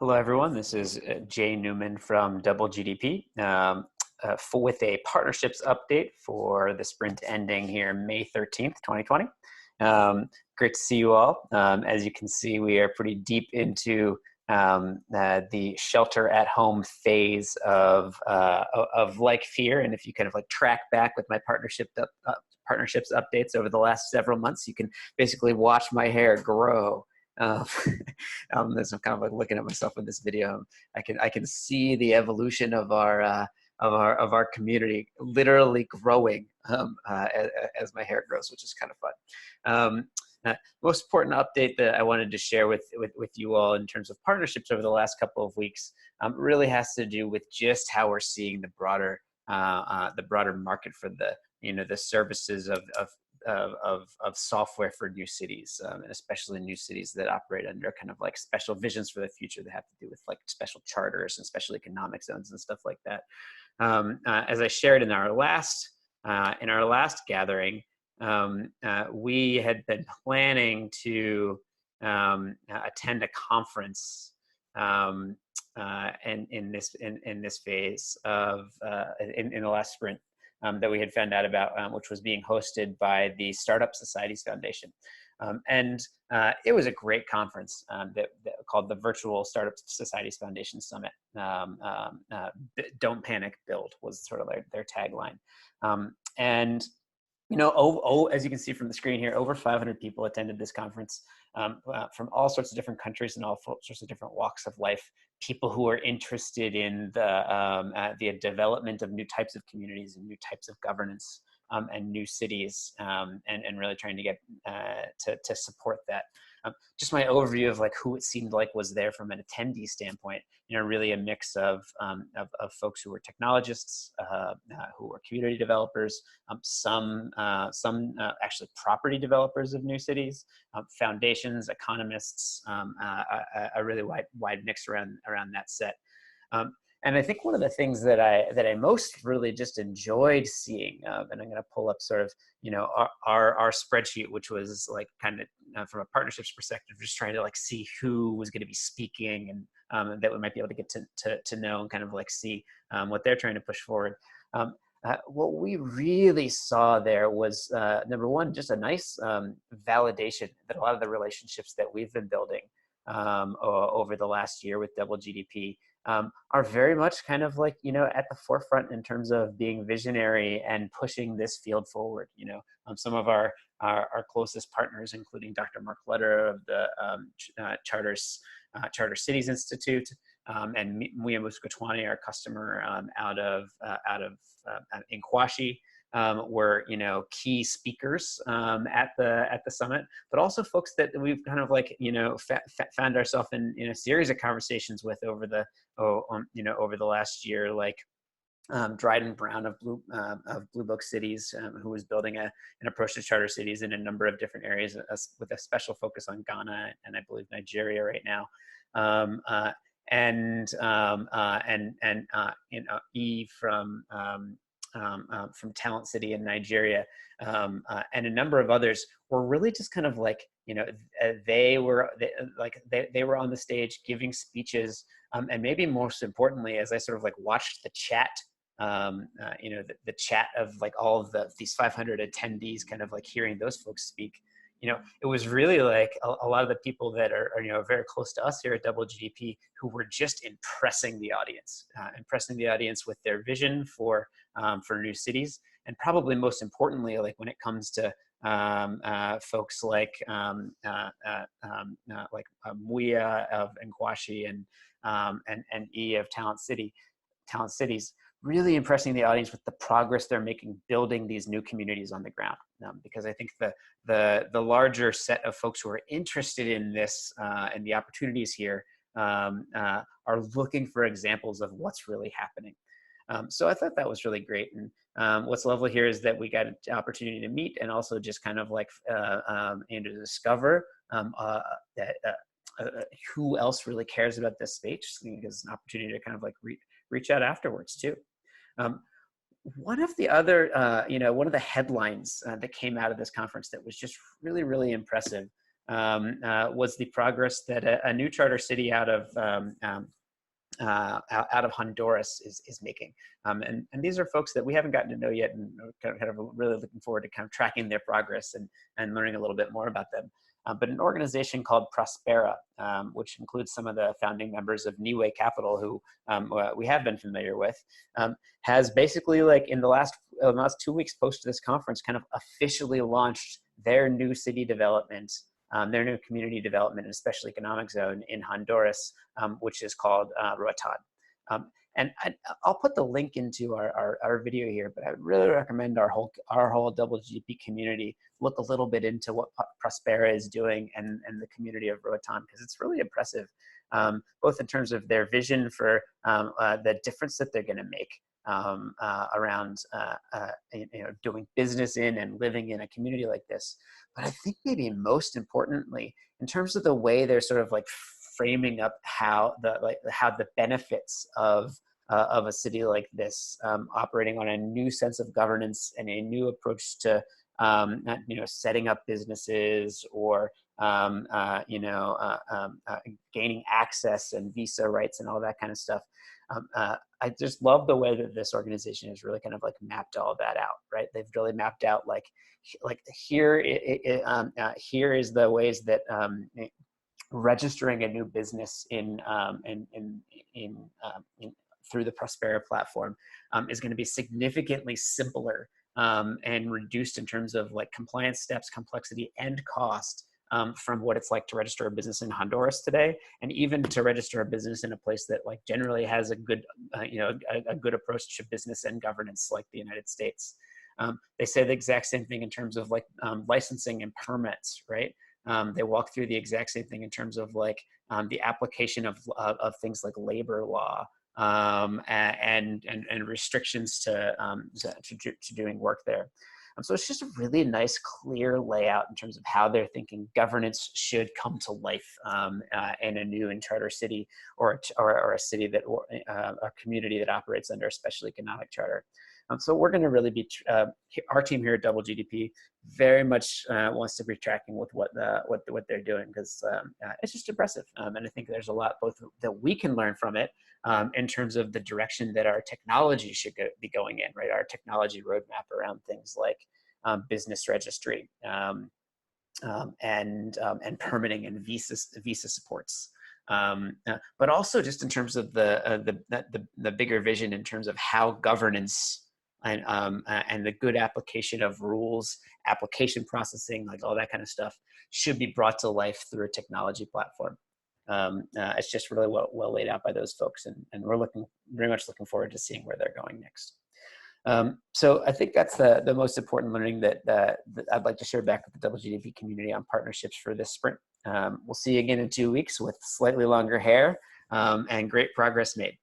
Hello, everyone. This is Jay Newman from DoubleGDP with a partnerships update for the sprint ending here May 13th, 2020. Great to see you all. As you can see, we are pretty deep into the shelter at home phase of like fear. And if you kind of like track back with my partnerships updates over the last several months, you can basically watch my hair grow. Um, as I'm kind of like looking at myself in this video, I can see the evolution of our community literally growing as my hair grows, which is kind of fun. Most important update that I wanted to share with you all in terms of partnerships over the last couple of weeks really has to do with just how we're seeing the broader market for the services of software for new cities, and especially new cities that operate under kind of like special visions for the future that have to do with like special charters and special economic zones and stuff like that. As I shared in our last gathering, we had been planning to attend a conference and in this phase of in the last sprint that we had found out about, which was being hosted by the Startup Societies Foundation. And it was a great conference that called the Virtual Startup Societies Foundation Summit. Don't panic, build was sort of their tagline. And as you can see from the screen here, over 500 people attended this conference from all sorts of different countries and all sorts of different walks of life. People who are interested in the development of new types of communities and new types of governance and new cities, and really trying to get to support that. Just my overview of like who it seemed like was there from an attendee standpoint. Really a mix of folks who were technologists, who were community developers, some actually property developers of new cities, foundations, economists, a really wide mix around that set. And I think one of the things that I most really just enjoyed seeing, and I'm going to pull up sort of our spreadsheet, which was like kind of from a partnerships perspective, just trying to like see who was going to be speaking and that we might be able to get to know and kind of like see what they're trying to push forward. What we really saw there was, number one, just a nice validation that a lot of the relationships that we've been building over the last year with DoubleGDP are very much kind of like, at the forefront in terms of being visionary and pushing this field forward. Some of our closest partners, including Dr. Mark Letter of the Charter Cities Institute, and Muya Muskwatwani, our customer out of Inkwashi, were key speakers at the summit, but also folks that we've kind of like found ourselves in a series of conversations with over the last year, like Dryden Brown of Blue Book Cities, who was building an approach to charter cities in a number of different areas, with a special focus on Ghana and I believe Nigeria right now. E from Talent City in Nigeria, and a number of others were really just kind of like, they were on the stage giving speeches, and maybe most importantly, as I sort of like watched the chat, the chat of like all of these 500 attendees, kind of like hearing those folks speak. It was really like a lot of the people that are very close to us here at DoubleGDP who were just impressing the audience with their vision for new cities, and probably most importantly, like when it comes to folks like Muya of Nkwashi and E of Talent Cities, really impressing the audience with the progress they're making building these new communities on the ground. Because I think the larger set of folks who are interested in this and the opportunities here are looking for examples of what's really happening. So I thought that was really great. And what's lovely here is that we got an opportunity to meet and also just kind of like and to discover who else really cares about this space. Because an opportunity to kind of like reach out afterwards too. One of the other, one of the headlines that came out of this conference that was just really, really impressive was the progress that a new charter city out of Honduras is making. And these are folks that we haven't gotten to know yet, and kind of really looking forward to kind of tracking their progress and learning a little bit more about them. But an organization called Prospera, which includes some of the founding members of Niue Capital, who we have been familiar with, has basically, like, in the last 2 weeks post this conference, kind of officially launched their new city development, their new community development and special economic zone in Honduras, which is called Roatan. And I'll put the link into our video here, but I would really recommend our whole Double GDP community look a little bit into what Prospera is doing and the community of Roatan, because it's really impressive, both in terms of their vision for the difference that they're going to make around doing business in and living in a community like this. But I think maybe most importantly, in terms of the way they're sort of like framing up how the benefits of a city like this operating on a new sense of governance and a new approach to setting up businesses or gaining access and visa rights and all that kind of stuff. I just love the way that this organization has really kind of like mapped all that out, right? They've really mapped out like here is the ways that registering a new business through the Prospera platform is going to be significantly simpler and reduced in terms of like compliance steps, complexity, and cost from what it's like to register a business in Honduras today, and even to register a business in a place that like generally has a good, a good approach to business and governance, like the United States. They say the exact same thing in terms of like licensing and permits, right? They walk through the exact same thing in terms of like the application of things like labor law and restrictions to doing work there. So it's just a really nice, clear layout in terms of how they're thinking governance should come to life in a new and charter city or a city that a community that operates under a special economic charter. So we're going to really be our team here at Double GDP very much wants to be tracking with what they're doing, because it's just impressive, and I think there's a lot both that we can learn from it in terms of the direction that our technology should be going in, right? Our technology roadmap around things like business registry and permitting and visa supports. But also just in terms of the bigger vision in terms of how governance and the good application of rules, application processing, like all that kind of stuff, should be brought to life through a technology platform. It's just really well laid out by those folks, and we're very much looking forward to seeing where they're going next. So I think that's the most important learning that I'd like to share back with the Double GDP community on partnerships for this sprint. We'll see you again in 2 weeks with slightly longer hair and great progress made.